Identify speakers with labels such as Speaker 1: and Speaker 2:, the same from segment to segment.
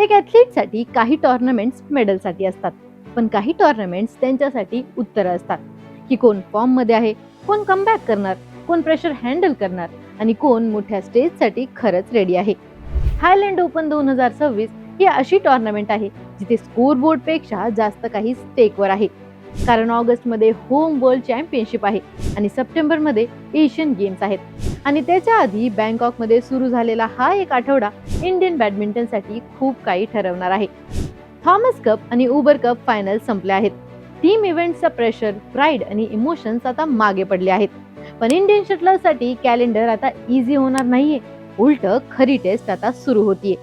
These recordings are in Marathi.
Speaker 1: प्रत्येक ॲथलीटसाठी काही टॉर्नामेंट्स मेडलसाठी असतात, पण काही टॉर्नामेंट्स त्यांच्यासाठी उत्तरं असतात की कोण फॉर्ममध्ये आहे, कोण कमबॅक करणार, कोण प्रेशर हँडल करणार आणि कोण मोठ्या स्टेजसाठी खरंच रेडी आहे. थायलंड ओपन 2026 ही अशी टॉर्नामेंट आहे जिथे स्कोरबोर्ड पेक्षा जास्त काही स्टेकवर आहे. कारण ऑगस्टमध्ये होम वर्ल्ड चॅम्पियनशिप आहे आणि सप्टेंबरमध्ये एशियन गेम्स आहेत. आणि त्याच्या आधी बँकॉकमध्ये सुरू झालेला हा एक आठवडा इंडियन बॅडमिंटनसाठी खूप काही ठरवणार आहे. थॉमस कप आणि उबर कप फायनल संपले आहेत. टीम इव्हेंटचा प्रेशर, प्राईड आणि इमोशन्स आता मागे पडले आहेत. पण इंडियन शटलरसाठी कॅलेंडर आता इझी होणार नाहीये. उलट खरी टेस्ट आता सुरू होतीये.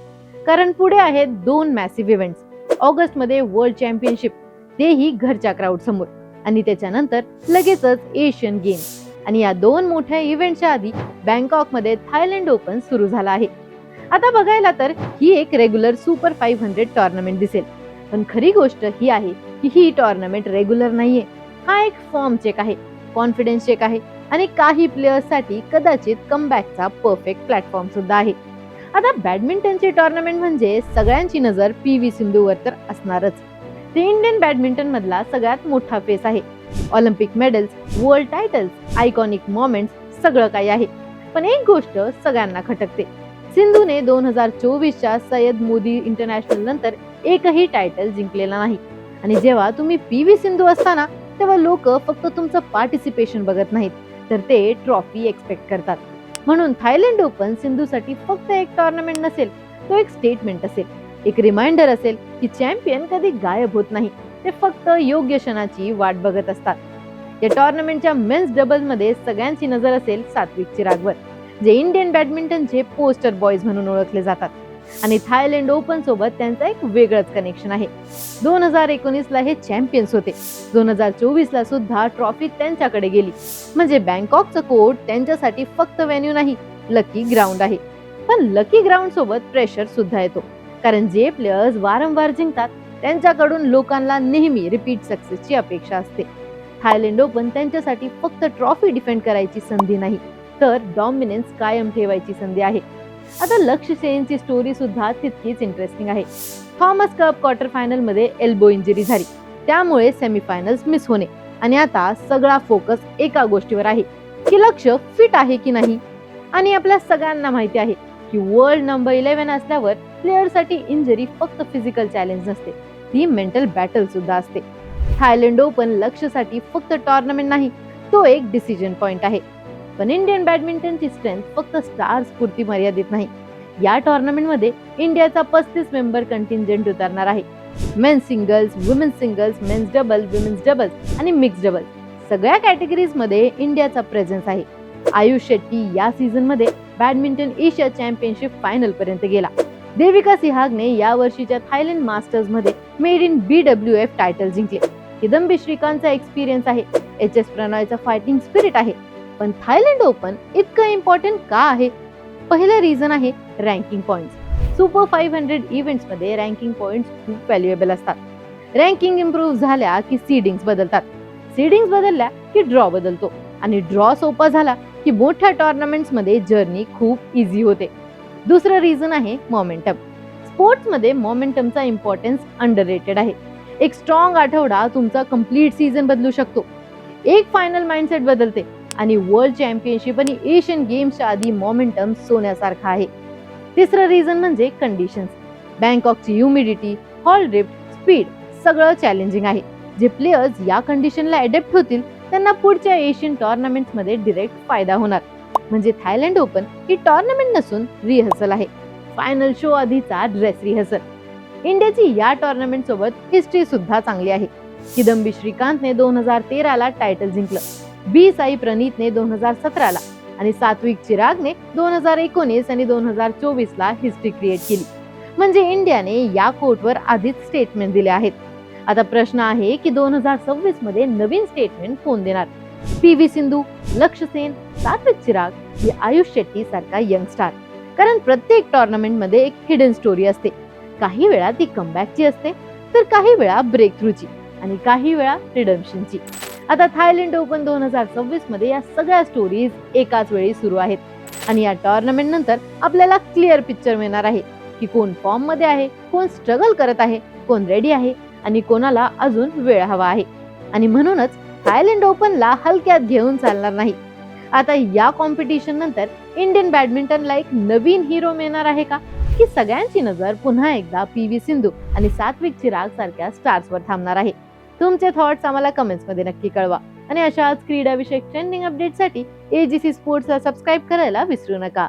Speaker 1: कारण पुढे आहेत 2 मॅसिव्ह इव्हेंट्स. ऑगस्टमध्ये वर्ल्ड चॅम्पियनशिप, तेही घरच्या क्राऊड समोर, आणि त्याच्यानंतर लगेचच एशियन गेम्स. आणि या 2 मोठ्या इव्हेंटच्या आधी बँकॉकमध्ये थायलंड ओपन सुरू झाला आहे. आता बघायला तर ही एक रेग्युलर सुपर 500 टॉर्नामेंट दिसेल, पण खरी गोष्ट ही आहे की ही टॉर्नामेंट रेग्युलर नाहीये. हा एक फॉर्म चेक आहे, कॉन्फिडन्स चेक आहे आणि काही प्लेयर्ससाठी कदाचित कमबॅकचा परफेक्ट प्लॅटफॉर्म सुद्धा आहे. आता बॅडमिंटनची टॉर्नामेंट म्हणजे सगळ्यांची नजर PV सिंधूवर तर असणारच. ते इंडियन बॅडमिंटन मधला सगळ्यात मोठा फेस आहे. Olympic medals, world titles, iconic moments सगळं काही आहे. पण एक गोष्ट सगळ्यांना खटकते. सिंधूने 2024च्या सय्यद मोदी इंटरनॅशनल नंतर एकही टायटल जिंकलेला नाही. आणि जेव्हा तुम्ही PV सिंधू असताना तेव्हा लोक फक्त तुमचं पार्टिसिपेशन बघत नाहीत, तर ते ट्रॉफी एक्सपेक्ट करतात. म्हणून थायलंड ओपन सिंधूसाठी फक्त एक टॉर्नामेंट नसेल, तो एक स्टेटमेंट असेल, एक रिमाइंडर असेल की चॅम्पियन कधी गायब होत नाही, ते फक्त योग्य क्षणाची वाट बघत असतात. या टॉर्नामेंटच्या मेन्स डबल मध्ये सगळ्यांची नजर असेल सात्विक चिरागवर, जे इंडियन बॅडमिंटनचे पोस्टर बॉयज म्हणून ओळखले जातात. आणि थायलंड ओपन सोबत त्यांचा एक वेगळंच कनेक्शन आहे. 2019 ला हे चॅम्पियन्स होते. 2024 ला सुद्धा ट्रॉफी त्यांच्याकडे गेली. म्हणजे बँकॉकचं कोर्ट त्यांच्यासाठी फक्त व्हेन्यू नाही, लकी ग्राउंड आहे. पण लकी ग्राउंड सोबत प्रेशर सुद्धा येतो. कारण जे प्लेयर्स वारंवार जिंकतात त्यांच्याकडून लोकांना नेहमी रिपीट सक्सेसची अपेक्षा असते. थायलंड ओपन त्यांच्यासाठी फक्त ट्रॉफी डिफेंड करायची संधी नाही, तर डॉमिनन्स कायम ठेवायची संधी आहे. आता लक्ष्य सेनची स्टोरी सुद्धा तितकीच इंटरेस्टिंग आहे. थॉमस कप क्वार्टर फायनल मध्ये एल्बो इंजरी झाली, त्यामुळे सेमीफायनल्स मिस होणे. आणि आता सगळा फोकस एका गोष्टीवर आहे की लक्ष्य फिट आहे की नाही. आणि आपल्या सगळ्यांना माहिती आहे की वर्ल्ड नंबर 11 असल्यावर प्लेअरसाठी इंजरी फक्त फिजिकल चॅलेंज नसते, ती मेंटल बॅटल सुद्धा असते. थायलंड ओपन लक्ष्यसाठी फक्त टॉर्नामेंट नाही, तो एक डिसिजन पॉइंट आहे. पण इंडियन बॅडमिंटनची स्ट्रेंथ फक्त स्टार्स पुरती मर्यादित नाही. या टॉर्नामेंट मध्ये इंडियाचा 35 मेंबर कंटिंजेंट उतरणार आहे. Men's singles, women's singles, men's double, women's doubles आणि मिक्स डबल सगळ्या कॅटेगरीज मध्ये इंडियाचा प्रेझेन्स आहे. आयुष शेट्टी या सीझन मध्ये बॅडमिंटन एशिया चॅम्पियनशिप फायनल पर्यंत गेला. देविका सिहागने या वर्षीच्या थायलंड मास्टर्स मध्ये मेड इन BWF टायटल जिंकले. किदंबी श्रीकांतचा एक्सपिरियन्स आहे, HS प्रणॉयचा फायटिंग स्पिरिट आहे. पण थायलंड ओपन इतकं इम्पॉर्टंट का आहे? पहिलं रिझन आहे रँकिंग पॉइंट्स. सुपर 500 इव्हेंट्स मध्ये रँकिंग पॉइंट्स खूप व्हॅल्युएबल असतात. रँकिंग इम्प्रूव्ह झाल्या की सीडिंग्स बदलतात, सीडिंग्स बदलल्या की ड्रॉ बदलतो, आणि ड्रॉ सोपा झाला की मोठ्या टॉर्नामेंट्स मध्ये जर्नी खूप इझी होते. दुसरं रिझन आहे मोमेंटम. स्पोर्ट्स मध्ये मोमेंटमचा इम्पॉर्टन्स अंडररेटेड आहे. एक स्ट्रॉंग आठवडा तुमचा कम्प्लीट सीझन बदलू शकतो. एक फायनल माइंडसेट बदलते. आणि वर्ल्ड चॅम्पियनशिप आणि एशियन गेम्सच्या आधी मोमेंटम सोन्यासारखा आहे. तिसरं रिझन म्हणजे कंडिशन्स. बँकॉकची ह्युमिडिटी, हॉल ड्रिफ्ट, स्पीड सगळं चॅलेंजिंग आहे. जे प्लेयर्स या कंडिशनला अडॅप्ट होतील त्यांना पुढच्या एशियन टॉर्नामेंट्स मध्ये डिरेक्ट फायदा होणार. म्हणजे थायलंड ओपन ही टॉर्नामेंट नसून रिहर्सल आहे. फायनल शो आधीचा ड्रेस रिहर्सल. इंडियाची या टॉर्नामेंट सोबत हिस्ट्री सुद्धा चांगली आहे. किदंबी श्रीकांतने 2013 ला टायटल जिंकलं, साई प्रणीतने 2017 ला आणि सात्विक चिरागने 2019 आणि 2024 ला हिस्ट्री क्रिएट केली. म्हणजे इंडियाने या कोर्टवर आधीच स्टेटमेंट दिले आहेत. आता प्रश्न आहे की 2026 मध्ये नवीन स्टेटमेंट कोण देणार? PV सिंधू, लक्ष्य सेन, सात्विक चिराग की आयुष शेट्टी सारखा यंग स्टार? कारण प्रत्येक टॉर्नामेंट मध्ये एक हिडन स्टोरी असते. काही वेळा ती कमबॅकची असते, तर काही वेळा ब्रेक थ्रूची आणि काही वेळा रिडम्पशनची. आता थायलंड ओपन 2026 मध्ये या सगळ्या स्टोरीज एकाच वेळी सुरू आहेत. आणि या टॉर्नामेंट नंतर आपल्याला क्लिअर पिक्चर मिळणार आहे की कोण फॉर्म मध्ये आहे, कोण स्ट्रगल करत आहे, कोण रेडी आहे आणि कोणाला अजून वेळ हवा आहे. आणि म्हणूनच थायलंड ओपनला हलक्यात घेऊन चालणार नाही. आता या कॉम्पिटिशन नंतर इंडियन बॅडमिंटनला एक नवीन हिरो मिळणार आहे का, की सगळ्यांची नजर पुन्हा एकदा पी.व्ही. सिंधू आणि सात्विक चिराग सारख्या स्टार्सवर थांबणार आहे? तुमचे थॉट्स आम्हाला कमेंट्स मध्ये नक्की कळवा आणि अशाच क्रीडा विषयक ट्रेंडिंग अपडेटसाठी AGC स्पोर्ट्सला सबस्क्राईब करायला विसरू नका.